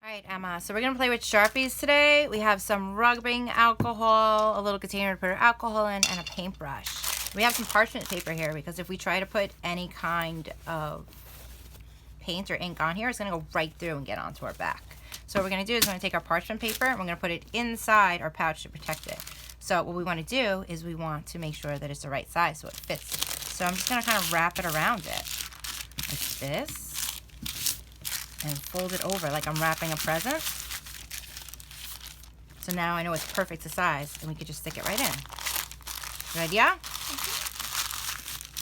All right, Emma, so we're going to play with Sharpies today. We have some rubbing alcohol, a little container to put our alcohol in, and a paintbrush. We have some parchment paper here because if we try to put any kind of paint or ink on here, it's going to go right through and get onto our back. So what we're going to do is we're going to take our parchment paper and we're going to put it inside our pouch to protect it. So what we want to do is we want to make sure that it's the right size so it fits. So I'm just going to kind of wrap it around it like this. And fold it over like I'm wrapping a present. So now I know it's perfect to size and we could just stick it right in. Good idea?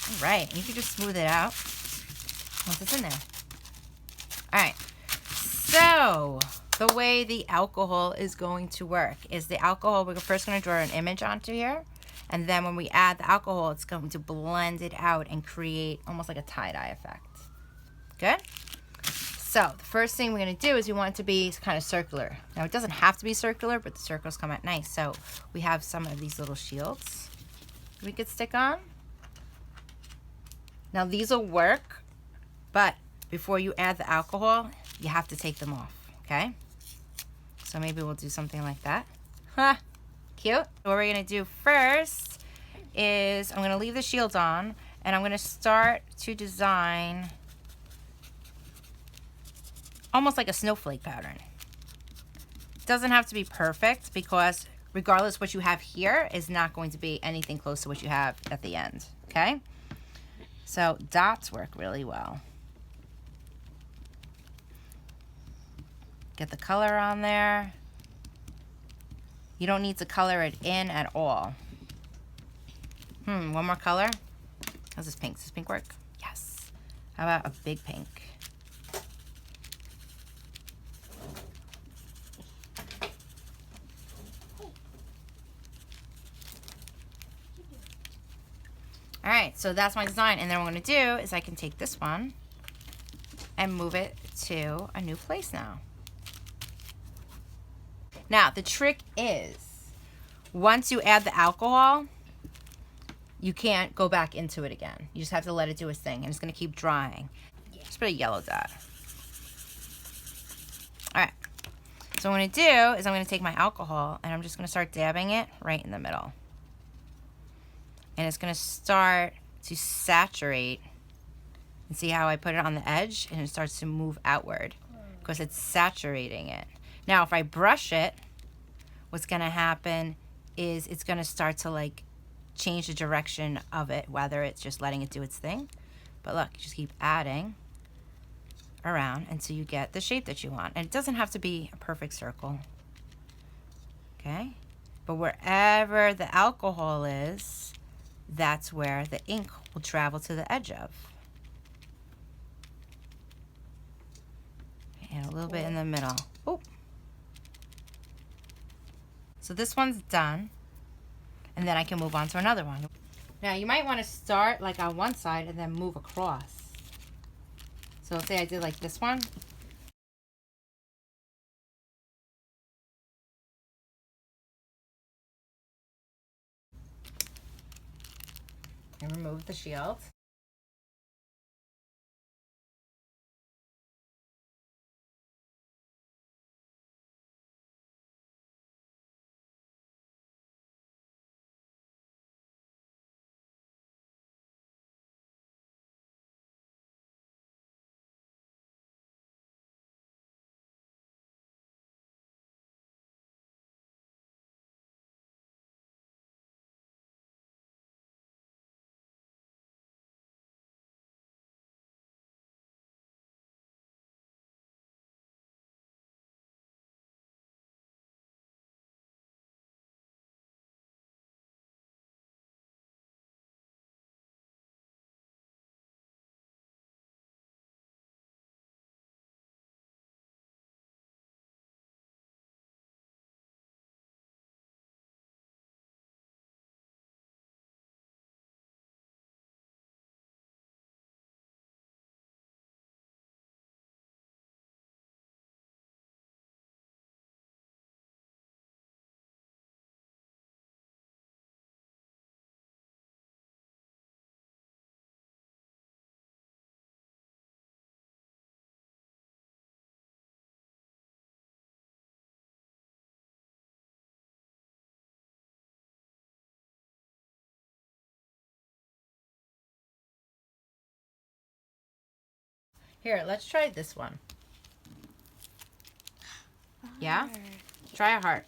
All right, and you can just smooth it out once it's in there. All right, so the way the alcohol is going to work is the alcohol, we're first going to draw an image onto here. And then when we add the alcohol, it's going to blend it out and create almost like a tie-dye effect. Good? So the first thing we're going to do is we want it to be kind of circular. Now it doesn't have to be circular, but the circles come out nice. So we have some of these little shields we could stick on. Now these will work, but before you add the alcohol, you have to take them off, okay? So maybe we'll do something like that. Huh, cute. What we're going to do first is I'm going to leave the shields on and I'm going to start to design almost like a snowflake pattern. It doesn't have to be perfect because regardless what you have here is not going to be anything close to what you have at the end, okay? So dots work really well. Get the color on there. You don't need to color it in at all. One more color. How's this pink? Does this pink work? Yes. How about a big pink? All right, so that's my design. And then what I'm gonna do is I can take this one and move it to a new place now. Now, the trick is, once you add the alcohol, you can't go back into it again. You just have to let it do its thing, and it's gonna keep drying. Just put a yellow dot. All right, so what I'm gonna do is I'm gonna take my alcohol and I'm just gonna start dabbing it right in the middle. And it's gonna start to saturate. And see how I put it on the edge and it starts to move outward because it's saturating it. Now, if I brush it, what's gonna happen is it's gonna start to like change the direction of it, whether it's just letting it do its thing. But look, you just keep adding around until you get the shape that you want. And it doesn't have to be a perfect circle, okay? But wherever the alcohol is, that's where the ink will travel to the edge of. And a little bit in the middle. Oh. So this one's done. And then I can move on to another one. Now you might want to start like on one side and then move across. So say I did like this one. And remove the shield. Here, let's try this one. Yeah? Try a heart.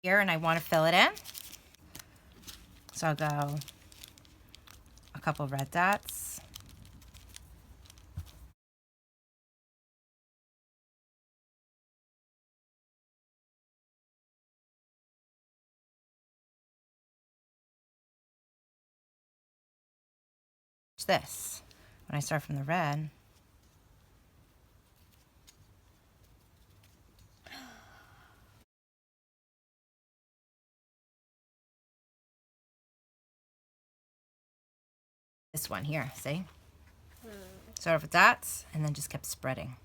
Here, and I want to fill it in. So I'll go a couple red dots. Watch this. When I start from the red, this one here, see? Start off with dots and then just kept spreading.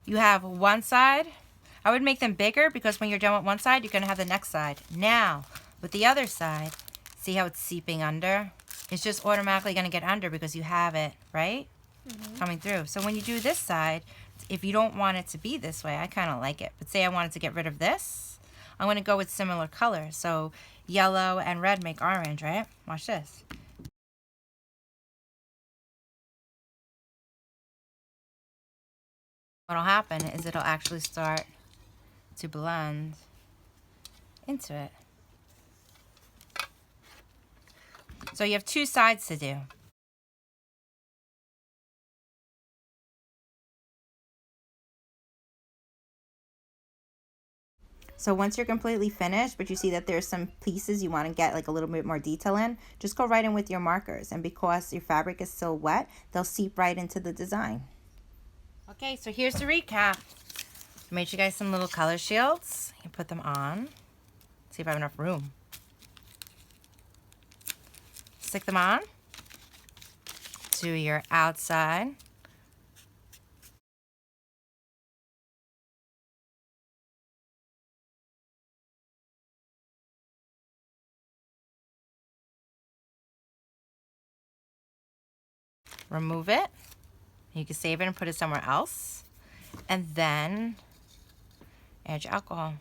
You have one side. I would make them bigger because when you're done with one side, you're going to have the next side. Now, with the other side, see how it's seeping under? It's just automatically going to get under because you have it, right? Coming through. So when you do this side, if you don't want it to be this way, I kind of like it. But say I wanted to get rid of this, I'm going to go with similar colors. So yellow and red make orange, right? Watch this. What'll happen is it'll actually start to blend into it. So you have two sides to do. So once you're completely finished, but you see that there's some pieces you want to get like a little bit more detail in, just go right in with your markers. And because your fabric is still wet, they'll seep right into the design. Okay, so here's the recap. I made you guys some little color shields. You put them on. See if I have enough room. Stick them on to your outside. Remove it. You can save it and put it somewhere else. And then add your alcohol.